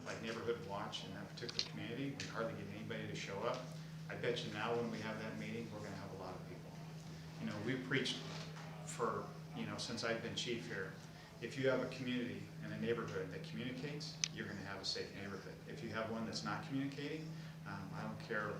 like neighborhood watch in that particular community, we hardly get anybody to show up. I bet you now when we have that meeting, we're gonna have a lot of people. You know, we've preached for, since I've been chief here, if you have a community and a neighborhood that communicates, you're gonna have a safe neighborhood. If you have one that's not communicating, I don't care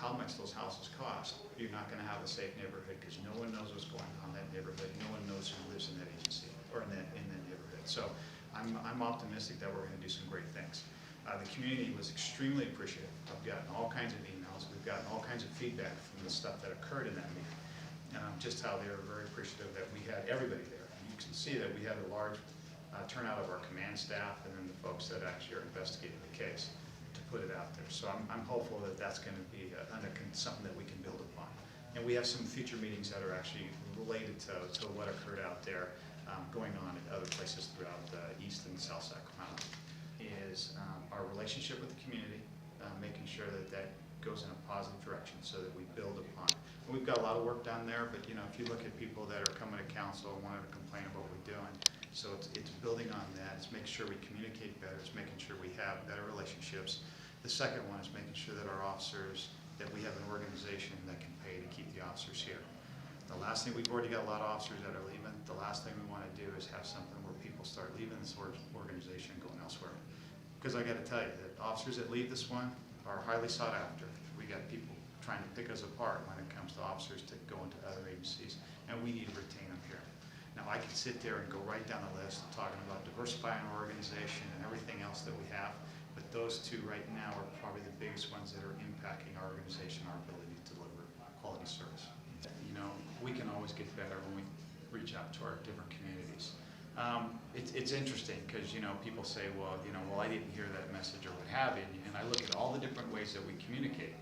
how much those houses cost, you're not gonna have a safe neighborhood because no one knows what's going on in that neighborhood. No one knows who lives in that agency or in that neighborhood. So I'm optimistic that we're gonna do some great things. The community was extremely appreciative. I've gotten all kinds of emails. We've gotten all kinds of feedback from the stuff that occurred in that meeting. Just how they were very appreciative that we had everybody there. You can see that we had a large turnout of our command staff and then the folks that actually are investigating the case to put it out there. So I'm hopeful that that's going to be something that we can build upon. And we have some future meetings that are actually related to what occurred out there going on in other places throughout East and South Sacramento. Is our relationship with the community, making sure that that goes in a positive direction so that we build upon it. And we've got a lot of work done there, but if you look at people that are coming to council and wanting to complain about what we're doing, so it's building on that. It's making sure we communicate better. It's making sure we have better relationships. The second one is making sure that our officers, that we have an organization that can pay to keep the officers here. The last thing, we've already got a lot of officers that are leaving. The last thing we want to do is have something where people start leaving this organization and going elsewhere. Because I got to tell you that officers that leave this one are highly sought after. We got people trying to pick us apart when it comes to officers to go into other agencies, and we need to retain them here. Now, I could sit there and go right down the list talking about diversifying our organization and everything else that we have, but those two right now are probably the biggest ones that are impacting our organization, our ability to deliver quality service. We can always get better when we reach out to our different communities. It's interesting because, people say, well, I didn't hear that message or what have you, and I look at all the different ways that we communicate,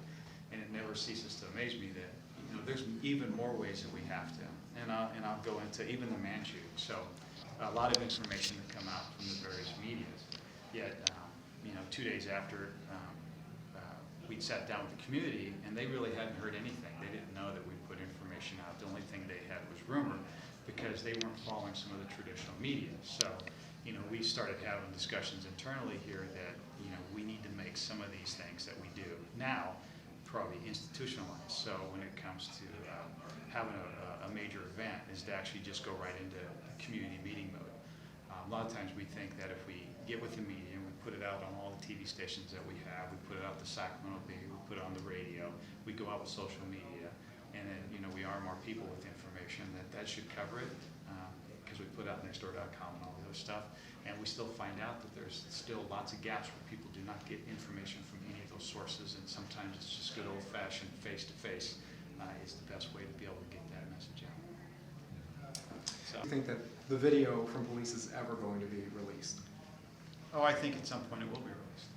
and it never ceases to amaze me that, there's even more ways that we have to. And I'll go into even the man shooting. So a lot of information that come out from the various medias. Yet, 2 days after, we'd sat down with the community, and they really hadn't heard anything. They didn't know that we put information out. The only thing they had was rumor, because they weren't following some of the traditional media. So, we started having discussions internally here that, we need to make some of these things that we do now probably institutionalized. So when it comes to having a major event is to actually just go right into community meeting mode. A lot of times we think that if we get with the media and we put it out on all the TV stations that we have, we put it out to Sacramento Bee, we put it on the radio, we go out with social media, and then we arm our people with information that should cover it, because we put out nextdoor.com and all the other stuff, and we still find out that there's still lots of gaps where people do not get information from any of those sources, and sometimes it's just good old-fashioned face-to-face is the best way to be able to get that message out. So, do you think that the video from police is ever going to be released? I think at some point it will be released.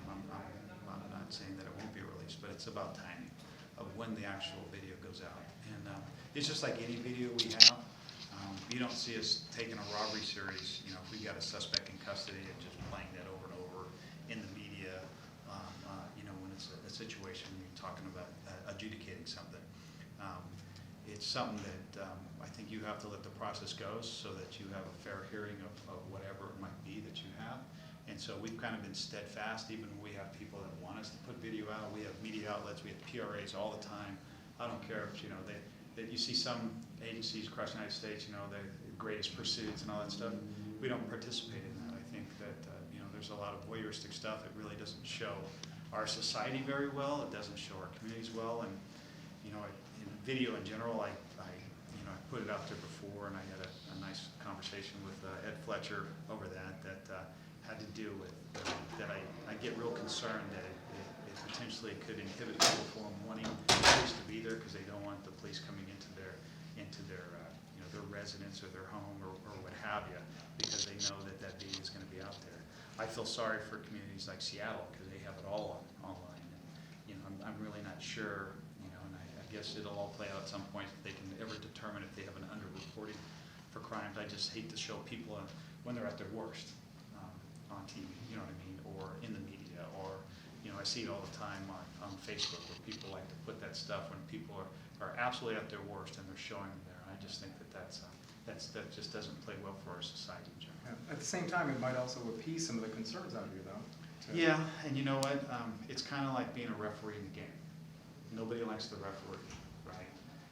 I'm not saying that it won't be released, but it's about timing of when the actual video goes out. And it's just like any video we have. You don't see us taking a robbery series, if we got a suspect in custody and just playing that over and over in the media, when it's a situation you're talking about adjudicating something. It's something that I think you have to let the process go so that you have a fair hearing of whatever it might be that you have. And so we've kind of been steadfast, even when we have people that want us to put video out. We have media outlets, we have PRAs all the time. I don't care if, that you see some agencies across the United States, the greatest pursuits and all that stuff. We don't participate in that. I think that, there's a lot of voyeuristic stuff that really doesn't show our society very well. It doesn't show our communities well. And, in video in general, I put it out there before, and I had a nice conversation with Ed Fletcher over that had to do with that I get real concerned that it potentially could inhibit people from wanting the police to be there because they don't want the police coming into their their residence or their home or what have you, because they know that video is going to be out there. I feel sorry for communities like Seattle because they have it all online. And, I'm really not sure, and I guess it'll all play out at some point if they can ever determine if they have an underreporting for crimes. I just hate to show people when they're at their worst on TV, or in the media, or I see it all the time on Facebook where people like to put that stuff when people are absolutely at their worst and they're showing them there. I just think that just doesn't play well for our society in general. At the same time, it might also appease some of the concerns out here, though. Yeah, and you know what? It's kind of like being a referee in the game. Nobody likes the referee, right?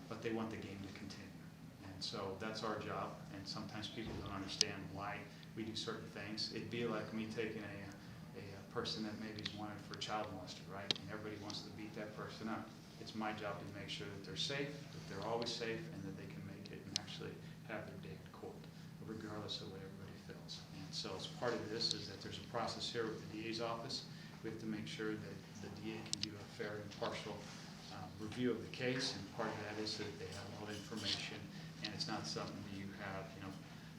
But they want the game to continue. And so that's our job, and sometimes people don't understand why we do certain things. It'd be like me taking a person that maybe is wanted for child molester, right? And everybody wants to beat that person up. It's my job to make sure that they're safe, that they're always safe, and that they can make it and actually have their day in court, regardless of what everybody feels. And so as part of this is that there's a process here with the DA's office. We have to make sure that the DA can do a fair and impartial review of the case, and part of that is that they have all the information, and it's not something that you have,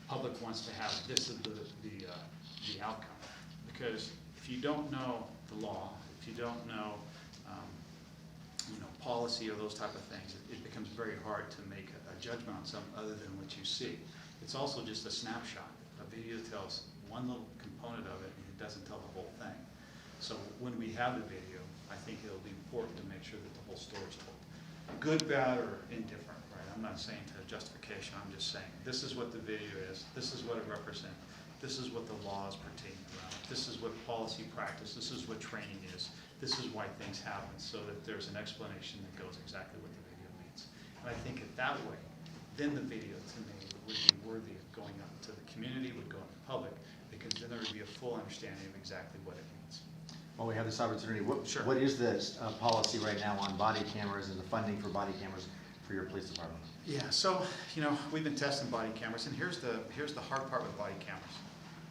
public wants to have, this is the outcome. Because if you don't know the law, if you don't know, policy or those type of things, it becomes very hard to make a judgment on something other than what you see. It's also just a snapshot. A video tells one little component of it, and it doesn't tell the whole thing. So when we have the video, I think it'll be important to make sure that the whole story is told. Good, bad, or indifferent, right? I'm not saying to justification, I'm just saying this is what the video is, this is what it represents, this is what the law is pertaining around, this is what policy practice, this is what training is, this is why things happen, so that there's an explanation that goes exactly what the video means. And I think that that way, then the video to me would be worthy of going out to the community, would go out to the public, because then there would be a full understanding of exactly what it means. Well, we have this opportunity. Sure. What is the policy right now on body cameras and the funding for body cameras for your police department? Yeah, so, we've been testing body cameras, and here's the hard part with body cameras,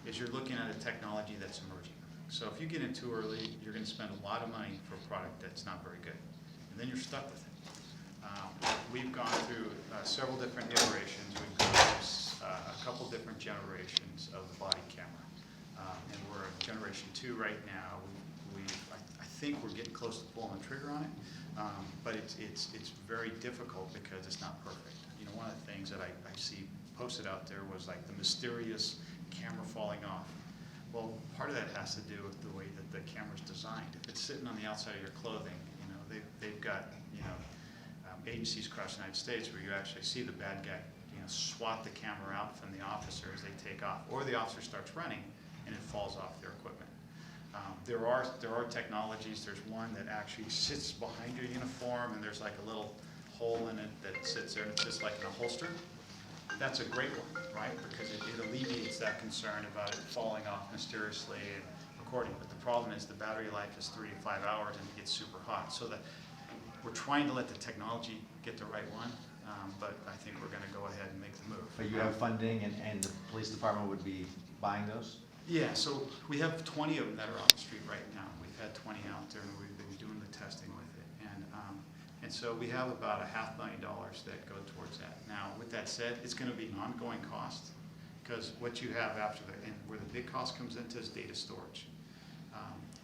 is you're looking at a technology that's emerging. So if you get in too early, you're gonna spend a lot of money for a product that's not very good, and then you're stuck with it. We've gone through several different iterations. We've gone through a couple different generations of the body camera, and we're at generation 2 right now. I think we're getting close to pulling the trigger on it, but it's very difficult because it's not perfect. One of the things that I see posted out there was like the mysterious camera falling off. Well, part of that has to do with the way that the camera's designed. If it's sitting on the outside of your clothing, they've got agencies across the United States where you actually see the bad guy swat the camera out from the officer as they take off, or the officer starts running and it falls off their equipment. There are technologies. There's one that actually sits behind your uniform, and there's like a little hole in it that sits there, and it's just like in a holster. That's a great one, right? Because it alleviates that concern about it falling off mysteriously and recording. But the problem is the battery life is 3 to 5 hours, and it gets super hot. So that we're trying to let the technology get the right one, but I think we're going to go ahead and make the move. But you have funding, and the police department would be buying those? Yeah, so we have 20 of them that are on the street right now. We've had 20 out there, and we've been doing the testing with it. And so we have about $500,000 that go towards that. Now, with that said, it's going to be an ongoing cost, because what you have after and where the big cost comes into is data storage.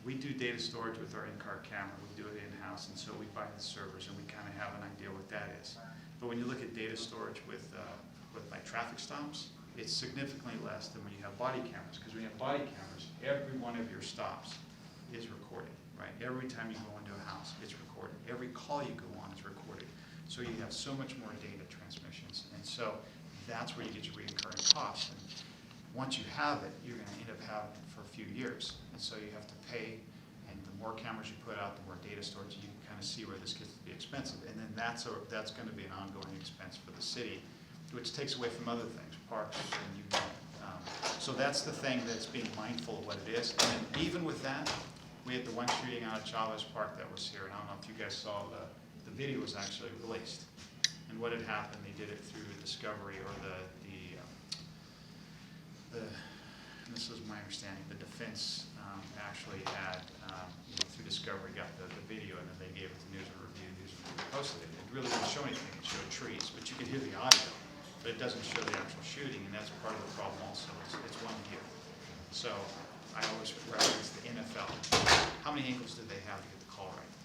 We do data storage with our in-car camera. We do it in-house, and so we buy the servers, and we kind of have an idea what that is. But when you look at data storage with like traffic stops, it's significantly less than when you have body cameras, because when you have body cameras, every one of your stops is recorded, right? Every time you go into a house, it's recorded. Every call you go on is recorded. So you have so much more data transmissions, and so that's where you get your recurring costs. And once you have it, you're going to end up having it for a few years, and so you have to pay. And the more cameras you put out, the more data storage. You can kind of see where this gets to be expensive, and then that's going to be an ongoing expense for the city, which takes away from other things, parks, and so that's the thing that's being mindful of what it is. And then even with that, we had the one shooting out at Chavez Park that was here, and I don't know if you guys saw the video was actually released. And what had happened, they did it through Discovery, or and this is my understanding, the defense actually had, through Discovery, got the video, and then they gave it to News and Review. News and Review posted it. It really didn't show anything. It showed trees, but you could hear the audio, but it doesn't show the actual shooting, and that's part of the problem also. It's one view. So I always reference the NFL. How many angles did they have to get the call right?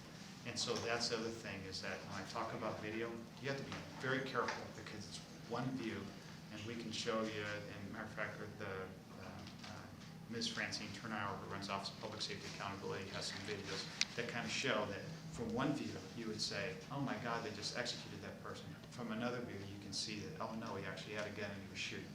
And so that's the other thing, is that when I talk about video, you have to be very careful, because it's one view, and we can show you, and matter of fact, Ms. Francine Turnauer, who runs Office of Public Safety Accountability, has some videos that kind of show that from one view, you would say, oh my God, they just executed that person. From another view, you can see that, oh no, he actually had a gun and he was shooting.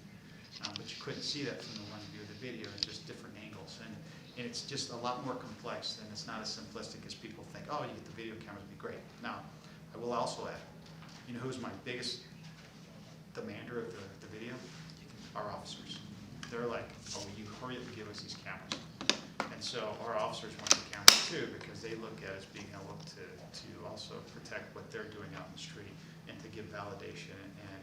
But you couldn't see that from the one view of the video. It's just different angles. And And it's just a lot more complex, and it's not as simplistic as people think, oh, you get the video cameras, it'd be great. Now, I will also add, you know who's my biggest demander of the video? Our officers. They're like, oh, will you hurry up and give us these cameras? And so our officers want the cameras too, because they look at us being able to also protect what they're doing out in the street and to give validation and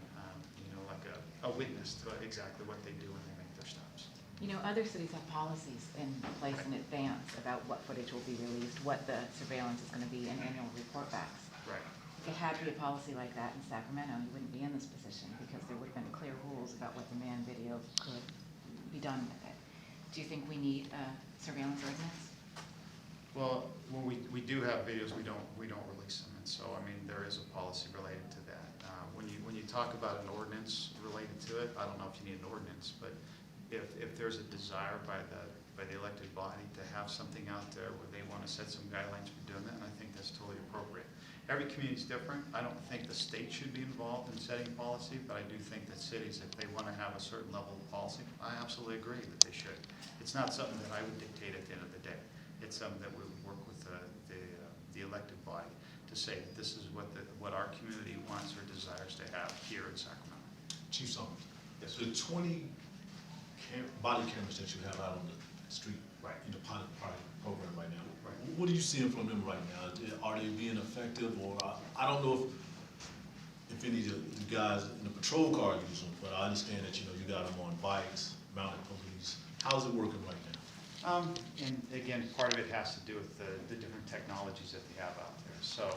you know, like a witness to exactly what they do when they make their stops. You know, other cities have policies in place in advance about what footage will be released, what the surveillance is going to be, and annual report backs. Right. If it had to be a policy like that in Sacramento, you wouldn't be in this position because there would have been clear rules about what the man video could be done with it. Do you think we need a surveillance ordinance? Well, when we do have videos, we don't release them, and so I mean there is a policy related to that. When you talk about an ordinance related to it, I don't know if you need an ordinance, but if there's a desire by the elected body to have something out there where they want to set some guidelines for doing that, and I think that's totally appropriate. Every community is different. I don't think the state should be involved in setting policy, but I do think that cities, if they want to have a certain level of policy, I absolutely agree that they should. It's not something that I would dictate at the end of the day. It's something that we would work with the elected body to say this is what our community wants or desires to have here in Sacramento. Chief Summers, Yes, the 20 body cameras that you have out on the street, Right. in the pilot program right now, Right. what are you seeing from them right now? Are they being effective, or I don't know if any of the guys in the patrol car use them, but I understand that you got them on bikes, mounted police. How's it working right now? And again, part of it has to do with the different technologies that they have out there. So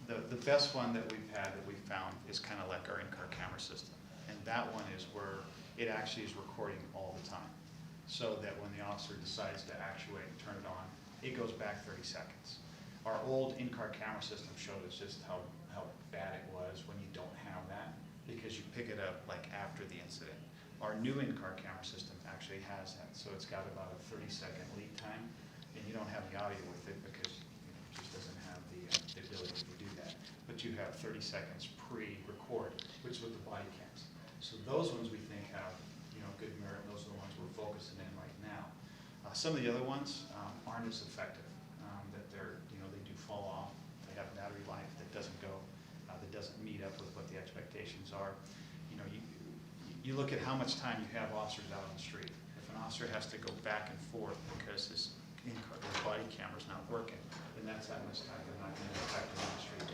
the best one that we've had that we've found is kind of like our in-car camera system. And that one is where it actually is recording all the time. So that when the officer decides to actuate and turn it on, it goes back 30 seconds. Our old in-car camera system showed us just how bad it was when you don't have that, because you pick it up like after the incident. Our new in-car camera system actually has that, so it's got about a 30-second lead time, and you don't have the audio with it because it just doesn't have the ability to do that. But you have 30 seconds pre-record, which is with the body cams. So those ones we think have good merit. Those are the ones we're focusing in right now. Some of the other ones aren't as effective. That they do fall off. They have battery life that doesn't go, that doesn't meet up with what the expectations are. You look at how much time you have officers out on the street. If an officer has to go back and forth because his body camera's not working, then that's that much time they're not going to impact on the street.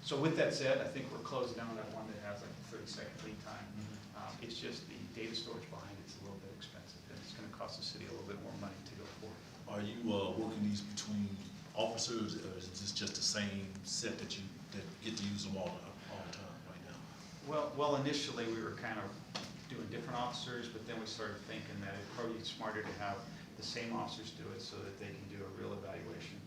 So with that said, I think we're closing down that one that has like a 30-second lead time. It's just the data storage behind it's a little bit expensive, and it's going to cost the city a little bit more money to go forward. Are you working these between officers, or is this just the same set that get to use them all the time right now? Well, initially we were kind of doing different officers, but then we started thinking that it'd probably be smarter to have the same officers do it so that they can do a real evaluation.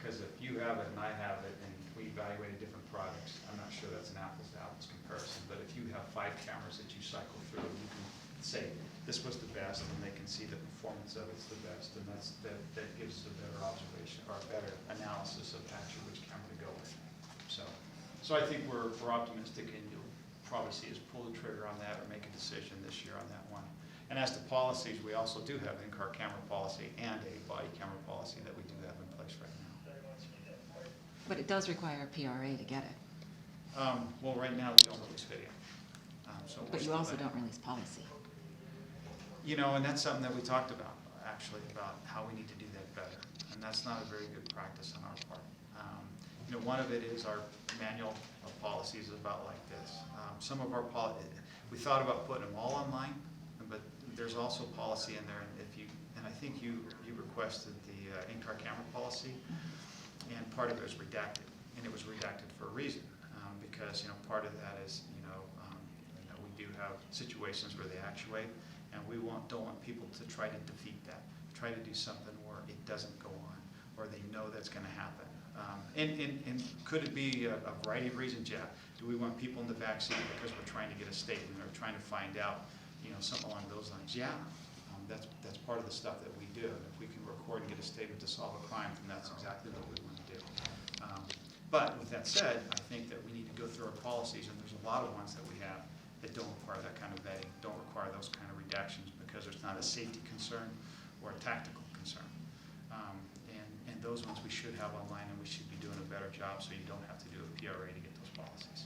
Because if you have it and I have it and we evaluated different products, I'm not sure that's an apples to apples comparison. But if you have 5 cameras that you cycle through, you can say this was the best, and they can see the performance of it's the best, and that gives us a better observation or a better analysis of actually which camera to go with. So I think we're optimistic, and you'll probably see us pull the trigger on that or make a decision this year on that one. And as to policies, we also do have an in-car camera policy and a body camera policy that we do have in place right now. But it does require a PRA to get it. Well, right now, we don't release video. But you also don't release policy. And that's something that we talked about, actually, about how we need to do that better. And that's not a very good practice on our part. One of it is our manual of policies is about like this. Some of our we thought about putting them all online, but there's also policy in there, and I think you requested the in-car camera policy, and part of it was redacted, and it was redacted for a reason, because part of that is we do have situations where they actuate, and we don't want people to try to defeat that, try to do something where it doesn't go on, or they know that's going to happen. And could it be a variety of reasons? Yeah. Do we want people in the backseat because we're trying to get a statement or trying to find out, something along those lines? Yeah. That's part of the stuff that we do. If we can record and get a statement to solve a crime, then that's exactly what we want to do. But with that said, I think that we need to go through our policies, and there's a lot of ones that we have that don't require that kind of vetting, don't require those kind of redactions because there's not a safety concern or a tactical concern. And those ones we should have online, and we should be doing a better job so you don't have to do a PRA to get those policies.